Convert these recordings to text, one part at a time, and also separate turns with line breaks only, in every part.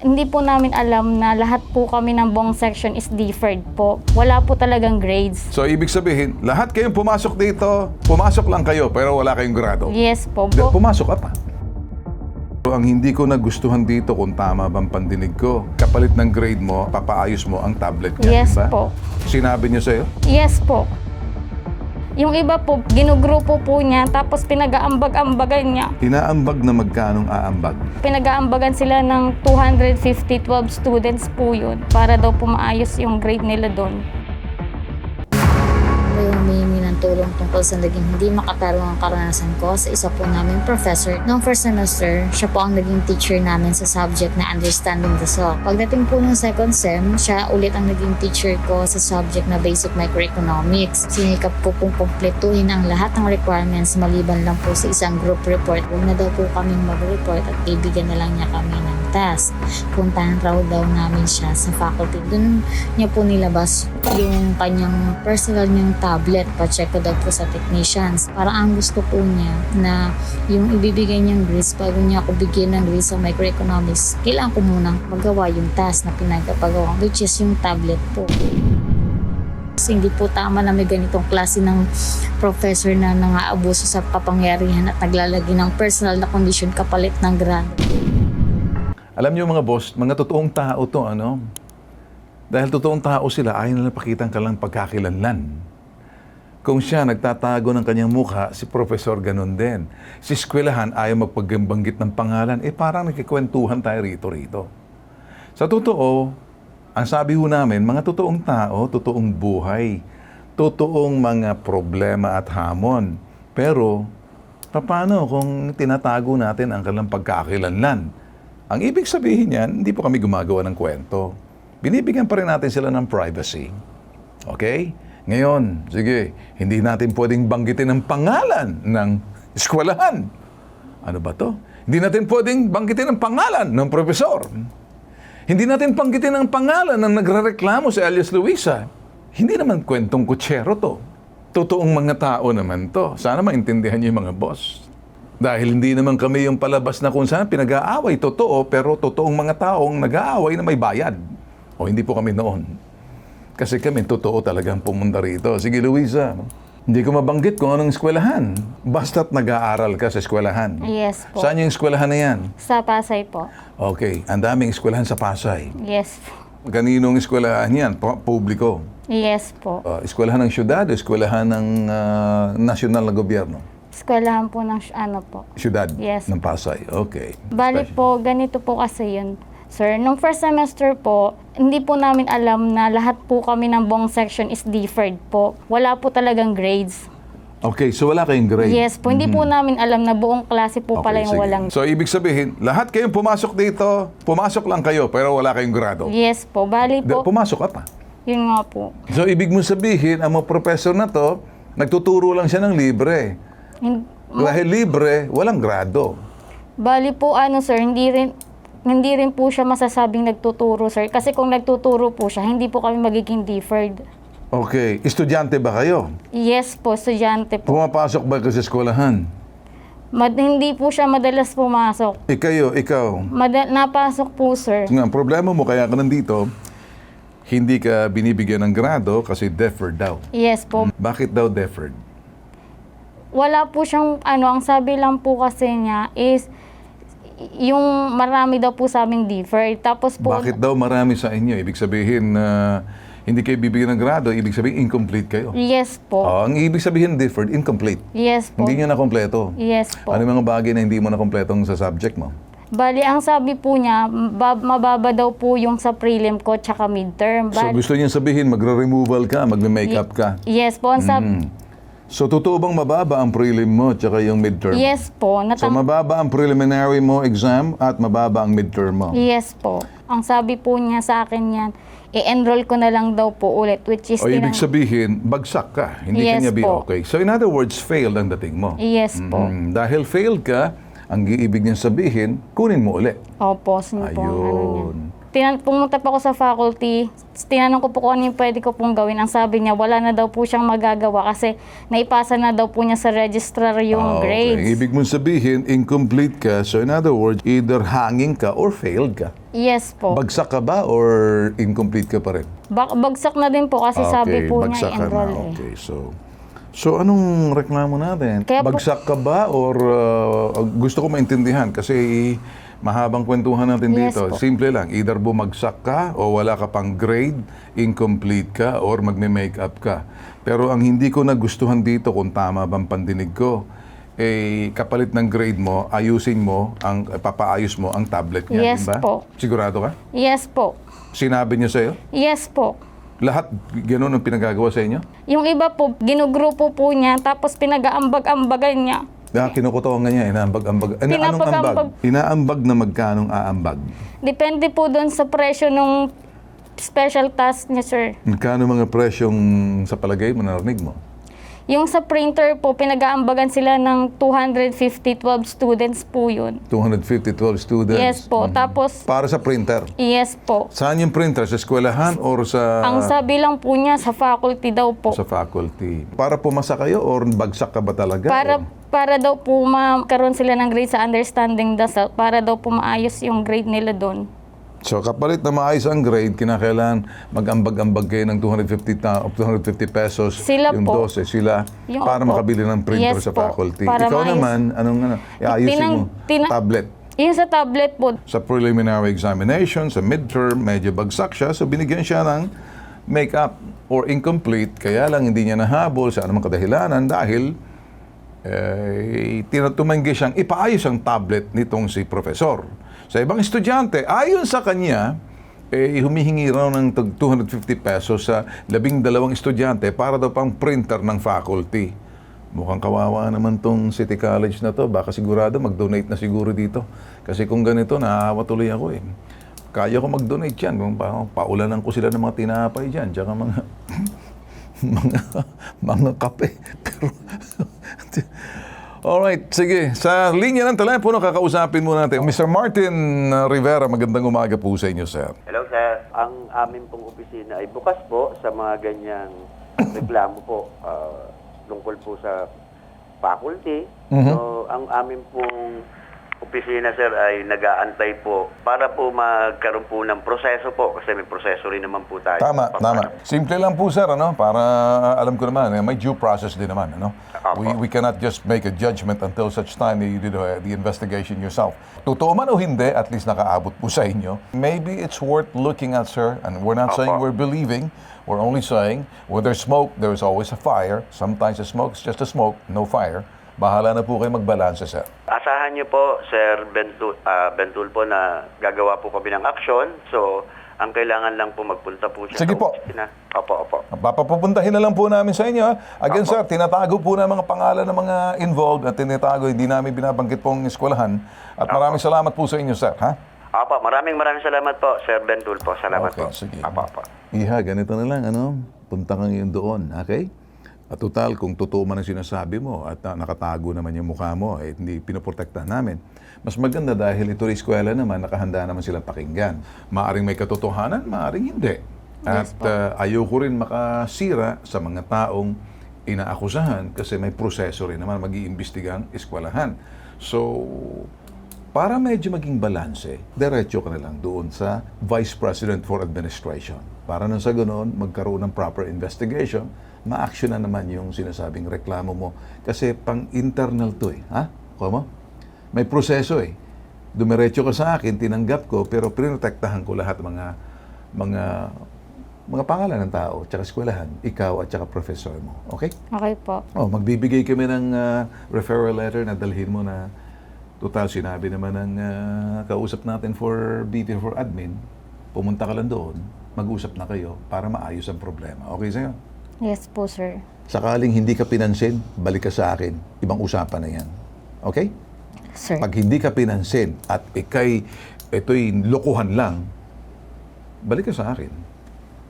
Hindi po namin alam na lahat po kami ng buong section is deferred po. Wala po talagang grades.
So, ibig sabihin, lahat kayong pumasok dito, pumasok lang kayo, pero wala kayong grado.
Yes po.
Pumasok ka pa. Ang hindi ko nagustuhan dito kung tama bang pandinig ko, kapalit ng grade mo, papaayos mo ang tablet niya,
Yes
diba?
po.
Sinabi niyo sa'yo?
Yes po. Yung iba po, ginugrupo po niya, tapos pinag-aambag-ambagan niya.
Inaambag na magkanong aambag?
Pinag-aambagan sila ng 250, 12 students po yun para daw po maayos yung grade nila doon.
May humihingi ng tulong tungkol sa naging hindi makatarungang karanasan ko sa isa po naming professor. Noong first semester, siya po ang naging teacher namin sa subject na Understanding the Soul. Pagdating po ng second sem, siya ulit ang naging teacher ko sa subject na Basic Microeconomics. Sinikap ko pong kumpletuhin ang lahat ng requirements maliban lang po sa isang group report. Huwag na daw po kaming mag-report at ibigyan na lang niya kami ng task. Puntahan raw daw namin siya sa faculty. Doon niya po nilabas yung kanyang personal niyang tablet. Pa-check ko daw po sa technicians. Para ang gusto po niya na yung ibibigay niyang grades bago niya ako bigyan ng grades sa microeconomics, kailangan ko munang magawa yung task na pinagpagawa, which is yung tablet po. Kasi hindi po tama na may ganitong klase ng professor na nang-aabuso sa kapangyarihan at naglalagay ng personal na condition kapalit ng grado.
Alam niyo mga boss, mga totoong tao to, ano? Dahil totoong tao sila, ayaw nila pakitang kalang pagkakilanlan. Kung siya nagtatago ng kanyang mukha, si professor ganun din. Si eskwelahan ayaw magpagbanggit ng pangalan, parang nakikwentuhan tayo rito. Sa totoo, ang sabi ho namin, mga totoong tao, totoong buhay, totoong mga problema at hamon. Pero, paano kung tinatago natin ang kanilang pagkakilanlan? Ang ibig sabihin niyan, hindi po kami gumagawa ng kwento. Binibigyan pa rin natin sila ng privacy. Okay? Ngayon, sige, hindi natin pwedeng banggitin ang pangalan ng eskwelahan. Ano ba to? Hindi natin pwedeng banggitin ang pangalan ng profesor. Hindi natin banggitin ang pangalan ng nagrereklamo si Alias Luisa. Hindi naman kwentong kutsero to. Totoong mga tao naman to. Sana maintindihan niyo yung mga boss. Dahil hindi naman kami yung palabas na kung saan pinag-aaway, totoo, pero totoong mga taong nag-aaway na may bayad. O hindi po kami noon. Kasi kami totoo talagang pumunta rito. Sige, Luisa, hindi ko mabanggit kung anong eskwelahan. Basta't nag-aaral ka sa eskwelahan.
Yes po.
Saan yung eskwelahan na yan?
Sa Pasay po.
Okay, ang daming eskwelahan sa Pasay.
Yes po.
Kaninong eskwelahan yan? Publiko.
Yes po.
Eskwelahan ng syudad o eskwelahan ng nasyonal na gobyerno?
Eskwelahan po ng ano po.
Syudad
Yes.
ng Pasay. Okay.
Bali po, ganito po kasi yun. Sir, nung first semester po, hindi po namin alam na lahat po kami ng buong section is deferred po. Wala po talagang grades.
Okay, so wala kayong grade?
Yes po, hindi po namin alam na buong klase po pala yung
sige.
walang...
So, ibig sabihin, lahat kayong pumasok dito, pumasok lang kayo, pero wala kayong grado?
Yes po, bali po,
Pumasok ka pa.
yun nga po.
So, ibig mo sabihin, ang mga professor na to, nagtuturo lang siya ng libre. Dahil libre, walang grado.
Bali po, ano sir, hindi rin po siya masasabing nagtuturo, sir. Kasi kung nagtuturo po siya, hindi po kami magiging deferred.
Okay, estudyante ba kayo?
Yes po, estudyante po.
Pumapasok ba kayo sa eskwelahan?
Hindi po siya madalas pumasok.
Ikaw.
Napasok po, sir.
Nga, ang problema mo kaya ka nandito, hindi ka binibigyan ng grado kasi deferred daw.
Yes po.
Bakit daw deferred?
Wala po siyang, ang sabi lang po kasi niya is, yung marami daw po sa aming deferred. Tapos po...
Bakit daw marami sa inyo? Ibig sabihin na hindi kayo bibigyan ng grado, ibig sabihin incomplete kayo.
Yes po.
Ang ibig sabihin deferred, incomplete.
Yes po.
Hindi nyo na kompleto.
Yes po.
Ano yung mga bagay na hindi mo na kompletong sa subject mo?
Bali, ang sabi po niya, mababa daw po yung sa prelim ko tsaka midterm.
So gusto niya sabihin, magre-removal ka, magme-makeup ka.
Yes po. Ang sabi...
So totoo bang mababa ang prelim mo tsaka yung midterm?
Yes po.
So mababa ang preliminary mo exam at mababa ang midterm mo?
Yes po. Ang sabi po niya sa akin yan, i-enroll ko na lang daw po ulit, which is...
O ibig sabihin, bagsak ka. Hindi
Yes
ka niya be
po.
okay. So in other words, failed ang dating mo.
Yes po.
Dahil failed ka, ang ibig niya sabihin, kunin mo ulit.
Opo, yun po ang ano niya.
Ayun.
Pumunta pa ako sa faculty, tinanong ko po kung ano yung pwede ko pong gawin. Ang sabi niya, wala na daw po siyang magagawa kasi naipasa na daw po niya sa registrar yung
Okay.
grades.
Ibig mong sabihin, incomplete ka. So in other words, either hanging ka or failed ka.
Yes po.
Bagsak ka ba or incomplete ka pa rin?
Bagsak na din po kasi sabi po niya
bagsak ka
enroll
na.
eh.
Okay, so anong reklamo natin?
Kaya po-
Bagsak ka ba or gusto ko maintindihan kasi mahabang kwentuhan natin
Yes
dito.
po.
Simple lang, either bumagsak ka o wala ka pang grade, incomplete ka or magme-makeup ka. Pero ang hindi ko nagustuhan dito kung tama bang pandinig ko, kapalit ng grade mo, ayusin mo, papaayos mo ang tablet niya,
Yes
di ba?
po.
Sigurado ka?
Yes po.
Sinabi niya sa'yo?
Yes po.
Lahat gano'n ang pinagagawa sa inyo?
Yung iba po, ginugrupo po niya, tapos pinag-aambag-ambagan niya.
Kinukutawan nga niya, inaambag-ambag. Anong
Pinapag-ambag.
ambag? Inaambag na magkanong aambag?
Depende po doon sa presyo ng special task niya, sir.
Magkano mga presyong sa palagay mo, narinig mo?
Yung sa printer po, pinag-aambagan sila ng 250, 12 students po yun.
250, 12 students?
Yes po. Tapos,
Para sa printer?
yes po.
Saan yung printer? Sa eskwelahan or sa...
Ang sabi lang po niya, sa faculty daw po.
Sa faculty. Para pumasa kayo or bagsak ka ba talaga?
Para daw po magkaroon sila ng grade sa understanding the self, para daw po maayos yung grade nila doon.
So kapalit na maayos ang grade, kinakailangan mag-ambag-ambag kayo ng 250 pesos
Sila
yung
po.
12 sila
Yung
para
opo.
makabili ng printer
Yes
sa
po.
faculty.
Para
Ikaw
maayos.
naman, iayusin mo, tablet.
Yung sa tablet po,
Sa preliminary examination, sa midterm, medyo bagsak siya, so binigyan siya ng make-up or incomplete, kaya lang hindi niya nahabol sa anumang kadahilanan dahil tumanggi siyang ipaayos ang tablet nitong si profesor. Sa ibang estudyante, ayon sa kanya, humihingi raw ng 250 pesos sa 12 estudyante para daw pang printer ng faculty. Mukhang kawawa naman tong City College na to. Baka sigurado mag-donate na siguro dito. Kasi kung ganito, naawa tuloy ako eh. Kaya ko mag-donate yan. Kung paulanan ko sila ng mga tinapay dyan. Tsaka mga mga kape. Pero alright, sige. Sa linya ng telepono, kakausapin muna natin. Mr. Martin Rivera, magandang umaga po sa inyo, sir.
Hello, sir. Ang amin pong opisina ay bukas po sa mga ganyang reklamo po tungkol po sa faculty. So, ang amin pong opisina, sir, ay nag-aantay po para po magkaroon po ng proseso po kasi may proseso rin naman po tayo.
Tama. Simple lang po, sir, ano? Para alam ko naman, may due process din naman, ano? We cannot just make a judgment until such time that you do the investigation yourself. Totoo man o hindi, at least nakaabot po sa inyo. Maybe it's worth looking at, sir, and we're not saying we're believing. We're only saying, where there's smoke, there's always a fire. Sometimes the smoke is just a smoke, no fire. Bahala na po kayo magbalanse, sir.
Asahan niyo po, Sir Bentul po na gagawa po kami ng aksyon. So, ang kailangan lang po magpunta po siya.
Sige
sa
po.
opisina. Opo.
Papapuntahin na lang po namin sa inyo. Ha? Again, sir, tinatago po na mga pangalan ng mga involved at tinatago, hindi namin binabanggit pong eskwelahan. At maraming salamat po sa inyo, sir. Ha?
Opo, maraming salamat po, Sir Bentul po. Salamat
Okay,
po.
sige.
Opo.
Iha, ganito na lang, ano? Punta kang yun doon, okay? At total, kung totoo man ang sinasabi mo at nakatago naman yung mukha mo, hindi pinoprotektahan namin. Mas maganda dahil ito rin eskwela naman, nakahanda naman silang pakinggan. Maaring may katotohanan, maaring hindi. At ayoko rin makasira sa mga taong inaakusahan kasi may proseso rin naman mag-iimbestigang eskwelahan. So, para medyo maging balanse, diretso ka na lang doon sa Vice President for Administration. Para nang sa ganoon, magkaroon ng proper investigation, ma-action na naman yung sinasabing reklamo mo. Kasi pang-internal to eh. Ha? Komo? May proseso eh. Dumiretso ka sa akin, tinanggap ko, pero pinotektahan ko lahat mga pangalan ng tao, tsaka eskwelahan, ikaw at tsaka professor mo. Okay?
okay po.
Magbibigay kami ng referral letter na dalhin mo na total sinabi naman ng kausap natin for BP for admin, pumunta ka lang doon, mag-usap na kayo para maayos ang problema. Okay sa'yo?
Yes po, sir.
Sakaling hindi ka pinansin, balik ka sa akin. Ibang usapan na yan. Okay?
Sir.
Pag hindi ka pinansin at ito'y lokohan lang, balik ka sa akin.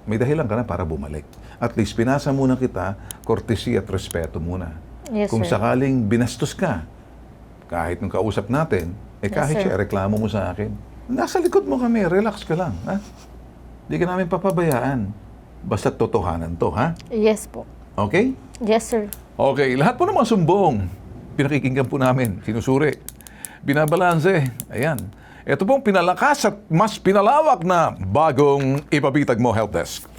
May dahilan ka na para bumalik. At least pinasa muna kita, courtesy at respeto muna.
Yes,
Kung
sir.
sakaling binastos ka, kahit nung kausap natin, kahit
sir.
siya, reklamo mo sa akin. nasa likod mo kami, relax ka lang, ha? Hindi ka namin papabayaan. Basta totohanan to, ha?
Yes po.
Okay?
Yes, sir.
Okay, lahat po ng mga sumbong, pinakikinggan po namin, sinusuri, binabalanse, ayan. Ito pong pinalakas at mas pinalawak na bagong Ipabitag Mo Help Desk.